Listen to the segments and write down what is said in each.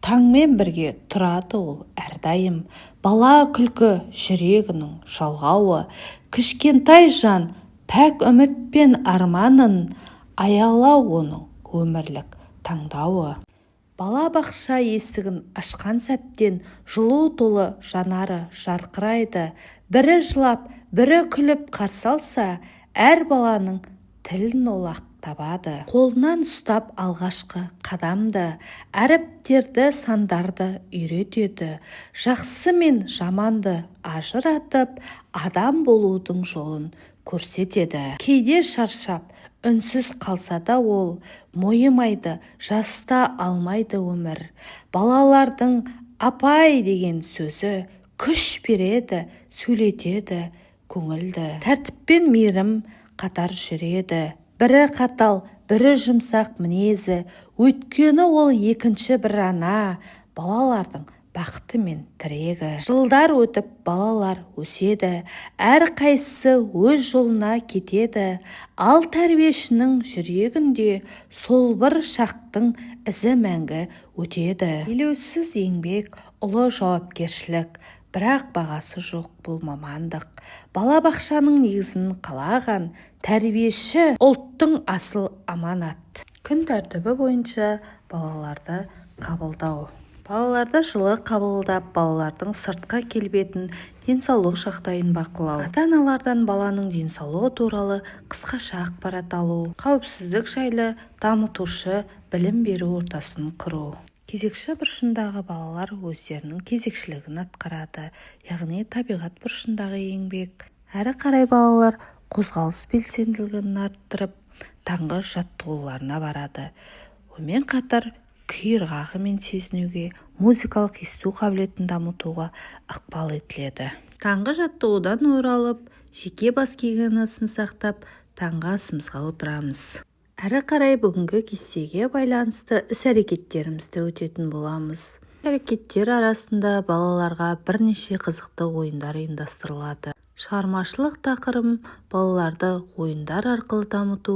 таңмен бірге тұрады ол әрдайым. Бала күлкі жүрегінің жалғауы, кішкентай жан пәк үміт пен арманын аялау оның өмірлік таңдауы. Бала бақша есігін ашқан сәттен жылу толы жанары жарқырайды. Бірі жылап, бірі күліп қарсы алса, әр баланың тілін олақ табады. Қолынан ұстап алғашқы қадамды, әріптерді, сандарды үйретеді. Жақсы мен жаманды ажыратып, адам болудың жолын көрсетеді. Кейде шаршап, үнсіз қалса да ол мойымайды, жаста алмайды өмір. Балалардың апай деген сөзі күш береді, сөйлетеді көңілді. Тәртіппен мейірім қатар жүреді. Бірі қатал, бірі жұмсақ мінезі. Өйткені ол екінші бір ана, балалардың бақыты мен тірегі. Жылдар өтіп балалар өседі, әр қайсысы өз жолына кетеді. Ал тәрбиешінің жүрегінде сол бір шақтың ізі мәңгі өтеді. Елеусіз еңбек, ұлы жауапкершілік, бірақ бағасы жоқ бұл мамандық. Балабақшаның негізін қалаған тәрбиеші ұлттың асыл аманат. Күн тәртібі бойынша балаларды қабылдау. Балаларды жылы қабылдап, балалардың сыртқа келбетін, денсаулық жағдайын бақылау. Ата-аналардан баланың денсаулығы туралы қысқаша ақпарат алу. Қауіпсіздік жайлы дамытушы білім беру ортасын құру. Кезекші бұрышындағы балалар өздерінің кезекшілігін атқарады, яғни табиғат бұрышындағы еңбек. Әрі қарай балалар қозғалыс белсенділігін арттырып, таңғы жаттығуларына барады. Онымен қатар күй ырғағымен сезінуге, музыкалық есту қабілетін дамытуға ықпал етіледі. Таңғы жаттығудан оралып, жеке бас гигиенасын сақтап, таңғы асымызға отырамыз. Әрі қарай бүгінгі кестеге байланысты іс-әрекеттерімізді өтетін боламыз. Әрекеттер арасында балаларға бірнеше қызықты ойындар ұйымдастырылады. Шығармашылық тақырыбым балаларды ойындар арқылы дамыту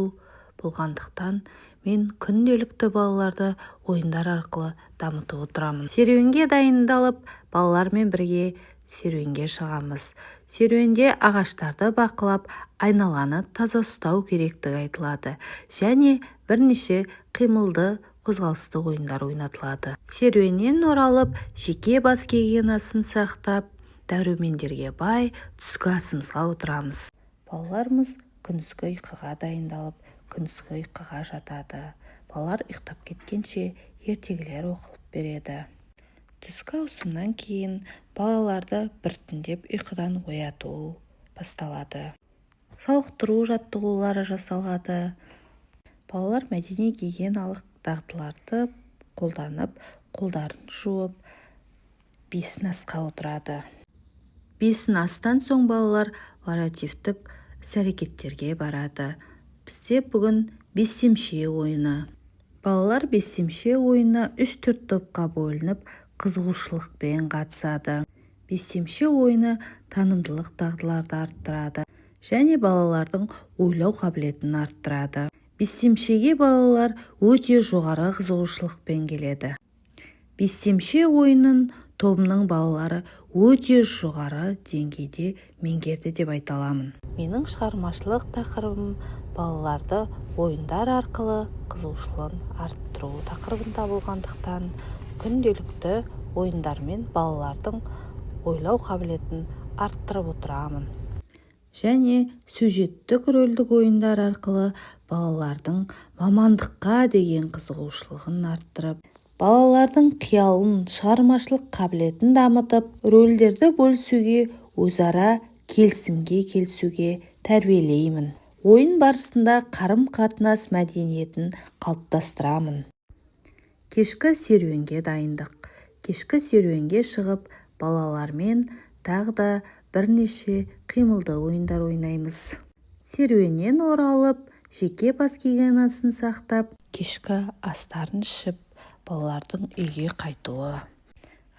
болғандықтан, мен күнделікті балаларды ойындар арқылы дамытып отырамын. Серуенге дайындалып, балалармен бірге серуенге шығамыз. Серуенде ағаштарды бақылап, айналаны таза ұстау керектігі айтылады, және бірнеше қимылды қозғалысты ойындар ойнатылады. Серуеннен оралып, жеке бас гигиенасын сақтап, дәрумендерге бай түскі асымызға отырамыз. Балаларымыз күндізгі ұйқыға дайындалып, күндізгі ұйқыға жатады. Балалар ұйықтап кеткенше ертегілер оқылып береді. Түскі ауысымнан кейін балаларды біртіндеп ұйқыдан ояту басталады. Сауықтыру жаттығулары жасалады. Балалар мәдени гигиеналық дағдыларды қолданып, қолдарын жуып, бесін асқа отырады. Бесін астан соң балалар вариативтік іс-әрекеттерге барады. Бізде бүгін бесемше ойыны. Балалар бесемше ойыны 3-4 топқа бөлініп, қызығушылықпен қатысады. Бесемше ойыны танымдылық дағдыларды арттырады және балалардың ойлау қабілетін арттырады. Бесемшеге балалар өте жоғары қызығушылықпен келеді. Бесемше ойынын тобының балалары өте жоғары деңгейде меңгерді деп айта аламын. Менің шығармашылық тақырыбым балаларды ойындар арқылы қызығушылығын арттыру тақырыбында болғандықтан, күнделікті ойындармен балалардың ойлау қабілетін арттырып отырамын. Және сюжеттік рөлдік ойындар арқылы балалардың мамандыққа деген қызығушылығын арттырып, балалардың қиялын, шығармашылық қабілетін дамытып, рөлдерді бөлісуге, өзара келісімге келісуге тәрбиелеймін. Ойын барысында қарым-қатынас мәдениетін қалыптастырамын. Кешкі серуенге дайындық. Кешкі серуенге шығып, балалармен тағы да бірнеше қимылды ойындар ойнаймыз. Серуеннен оралып, жеке бас гигиенасын сақтап, кешкі астарын ішіп, балалардың үйге қайтуы.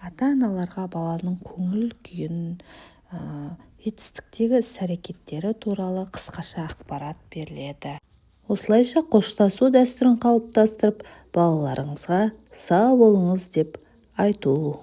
Ата-аналарға баланың көңіл күйін, жетістіктегі іс-әрекеттері туралы қысқаша ақпарат беріледі. Осылайша қоштасу дәстүрін қалыптастырып, балаларыңызға сау болыңыз деп айту.